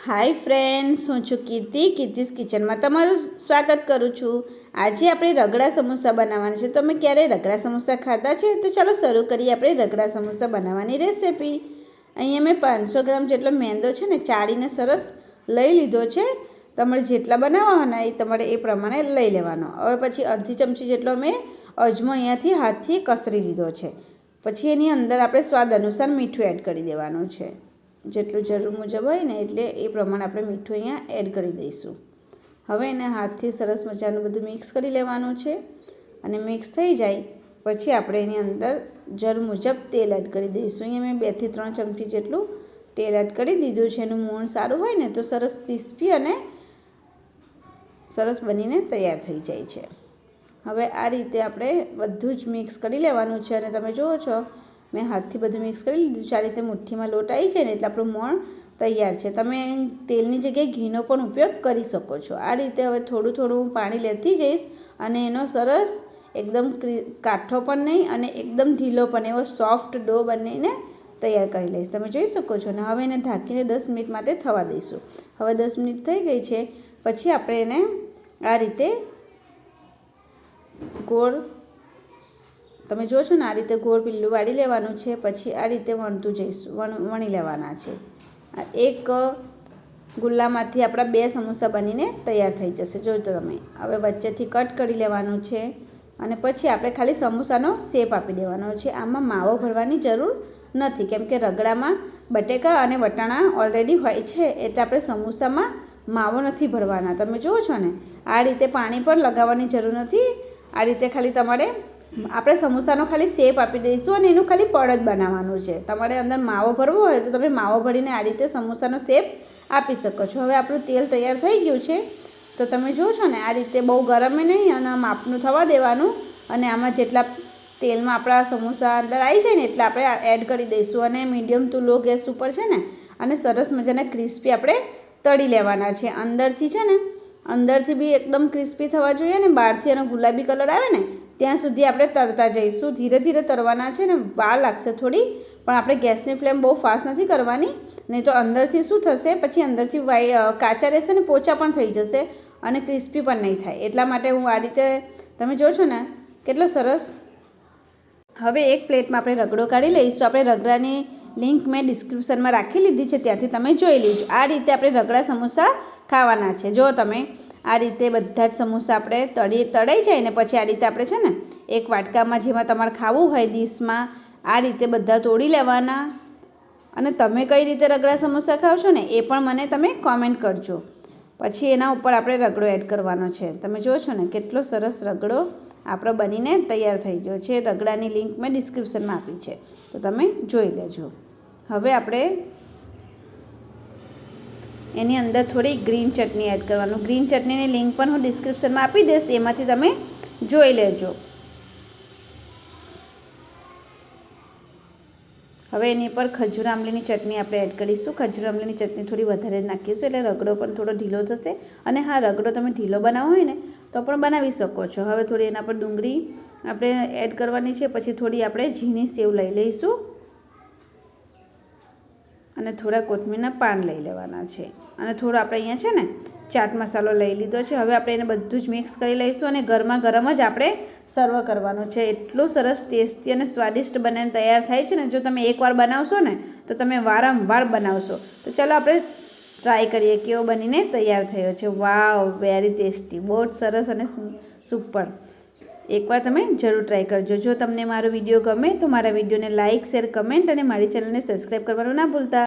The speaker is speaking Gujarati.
હાય ફ્રેન્ડ્સ, હું છું કીર્તિસ કિચનમાં તમારું સ્વાગત કરું છું। આજે આપણે રગડા સમોસા બનાવવાના છે। તમે ક્યારેય રગડા સમોસા ખાધા છે? તો ચાલો શરૂ કરીએ આપણે રગડા સમોસા બનાવવાની રેસિપી। અહીંયા મેં 500 ગ્રામ જેટલો મેંદો છે ને ચાળીને સરસ લઈ લીધો છે। તમારે જેટલા બનાવવા હોય એ તમારે એ પ્રમાણે લઈ લેવાનો। હવે પછી અડધી ચમચી જેટલો મેં અજમો અહીંયાથી હાથથી કસરી લીધો છે। પછી એની અંદર આપણે સ્વાદ અનુસાર મીઠું એડ કરી દેવાનું છે। જેટલું જરૂર મુજબ હોય ને એટલે એ પ્રમાણે આપણે મીઠું અહીંયા એડ કરી દઈશું। હવે એને હાથથી સરસ મજાનું બધું મિક્સ કરી લેવાનું છે અને મિક્સ થઈ જાય પછી આપણે એની અંદર જરૂર મુજબ તેલ એડ કરી દઈશું। અહીંયા મેં 2 થી 3 ચમચી જેટલું તેલ એડ કરી દીધું છે। એનું મોણ સારું હોય ને તો સરસ ક્રિસ્પી અને સરસ બનીને તૈયાર થઈ જાય છે। હવે આ રીતે આપણે બધું જ મિક્સ કરી લેવાનું છે અને તમે જુઓ છો મેં હાથથી બધું મિક્સ કરી લીધું છે। આ રીતે મુઠ્ઠીમાં લોટ આવી જાય ને એટલે આપણું મોણ તૈયાર છે। તમે તેલની જગ્યાએ ઘીનો પણ ઉપયોગ કરી શકો છો। આ રીતે હવે થોડું થોડું પાણી લેતી જઈશ અને એનો સરસ એકદમ કાઠો પણ નહીં અને એકદમ ઢીલો પણ એવો સોફ્ટ ડો બનીને તૈયાર કરી લઈશ। તમે જોઈ શકો છો ને। હવે એને ઢાંકીને 10 મિનિટ માટે થવા દઈશું। હવે 10 મિનિટ થઈ ગઈ છે પછી આપણે એને આ રીતે ગોળ તમે જો છો ને આ રીતે ગોળ પીલું વાળી લેવાનું છે। પછી આ રીતે વણતું જઈશું વણી લેવાના છે। એક ગુલ્લામાંથી આપણા 2 સમોસા બનીને તૈયાર થઈ જશે। જો તમે હવે વચ્ચેથી કટ કરી લેવાનું છે અને પછી આપણે ખાલી સમોસાનો શેપ આપી દેવાનો છે। આમાં માવો ભરવાની જરૂર નથી કેમ કે રગડામાં બટેકા અને વટાણા ઓલરેડી હોય છે એટલે આપણે સમોસામાં માવો નથી ભરવાના। તમે જુઓ છો ને આ રીતે પાણી પણ લગાવવાની જરૂર નથી। આ રીતે ખાલી તમારે આપણે સમોસાનો ખાલી શેપ આપી દઈશું અને એનું ખાલી પડ જ બનાવવાનું છે। તમારે અંદર માવો ભરવો હોય તો તમે માવો ભરીને આ રીતે સમોસાનો શેપ આપી શકો છો। હવે આપણું તેલ તૈયાર થઈ ગયું છે તો તમે જુઓ છો ને આ રીતે બહુ ગરમે નહીં અને માપનું થવા દેવાનું અને આમાં જેટલા તેલમાં આપણા સમોસા અંદર આવી જાય ને એટલે આપણે એડ કરી દઈશું અને મીડિયમ ટુ લો ગેસ ઉપર છે ને અને સરસ મજાના ક્રિસ્પી આપણે તળી લેવાના છે। અંદરથી છે ને અંદરથી બી એકદમ ક્રિસ્પી થવા જોઈએ ને બહારથી એનો ગુલાબી કલર આવે ને ત્યાં સુધી આપણે તળતા જઈશું। ધીરે ધીરે તળવાના છે ને વાર લાગશે થોડી પણ આપણે ગેસની ફ્લેમ બહુ ફાસ્ટ નથી કરવાની નહીં તો અંદરથી શું થશે પછી અંદરથી કાચા રહેશે ને પોચા પણ થઈ જશે અને ક્રિસ્પી પણ નહીં થાય। એટલા માટે હું આ રીતે તમે જો છો ને કેટલો સરસ। હવે એક પ્લેટમાં આપણે રગડો કાઢી લઈશું। આપણે રગડાની લિંક મેં ડિસ્ક્રિપ્શનમાં રાખી લીધી છે ત્યાંથી તમે જોઈ લેજો। આ રીતે આપણે રગડા સમોસા ખાવાના છે। જો તમે આ રીતે બધા જ સમોસા આપણે તળાઈ જાય ને પછી આ રીતે આપણે છે ને એક વાટકામાં જેમાં તમારે ખાવું હોય ડીશમાં આ રીતે બધા તોડી લેવાના અને તમે કઈ રીતે રગડા સમોસા ખાવ છો ને એ પણ મને તમે કોમેન્ટ કરજો। પછી એના ઉપર આપણે રગડો એડ કરવાનો છે। તમે જુઓ છો ને કેટલો સરસ રગડો આપણો બનીને તૈયાર થઈ ગયો છે। રગડાની લિંક મેં ડિસ્ક્રિપ્શનમાં આપી છે તો તમે જોઈ લેજો। હવે આપણે એની અંદર થોડી ગ્રીન ચટણી એડ કરવાનું। ગ્રીન ચટણીની લિંક પણ હું ડિસ્ક્રિપ્શનમાં આપી દઈશ એમાંથી તમે જોઈ લેજો। હવે એની પર ખજૂર આમલીની ચટણી આપણે એડ કરીશું। ખજૂર આમલીની ચટણી થોડી વધારે નાખીશું એટલે રગડો પણ થોડો ઢીલો થશે અને હા રગડો તમે ઢીલો બનાવો હોય ને તો પણ બનાવી શકો છો। હવે થોડી એના પર ડુંગળી આપણે એડ કરવાની છે। પછી થોડી આપણે ઝીણી સેવ લઈ લઈશું અને થોડા કોથમીરના પાન લઈ લેવાના છે અને થોડો આપણે અહીંયા છે ને ચાટ મસાલો લઈ લીધો છે। હવે આપણે એને બધું જ મિક્સ કરી લઈશું અને ગરમા ગરમ જ આપણે સર્વ કરવાનું છે। એટલું સરસ ટેસ્ટી અને સ્વાદિષ્ટ બનીને તૈયાર થાય છે ને જો તમે એકવાર બનાવશો ને તો તમે વારંવાર બનાવશો। તો ચાલો આપણે ટ્રાય કરીએ કેવો બનીને તૈયાર થયો છે। વાવ, વેરી ટેસ્ટી, બહુ જ સરસ અને સુપર। એકવાર તમે જરૂર ટ્રાય કરજો। જો તમને મારો વિડીયો ગમે તો મારા વિડીયોને લાઇક, શેર, કમેન્ટ અને મારી ચેનલને સબસ્ક્રાઈબ કરવાનું ના ભૂલતા।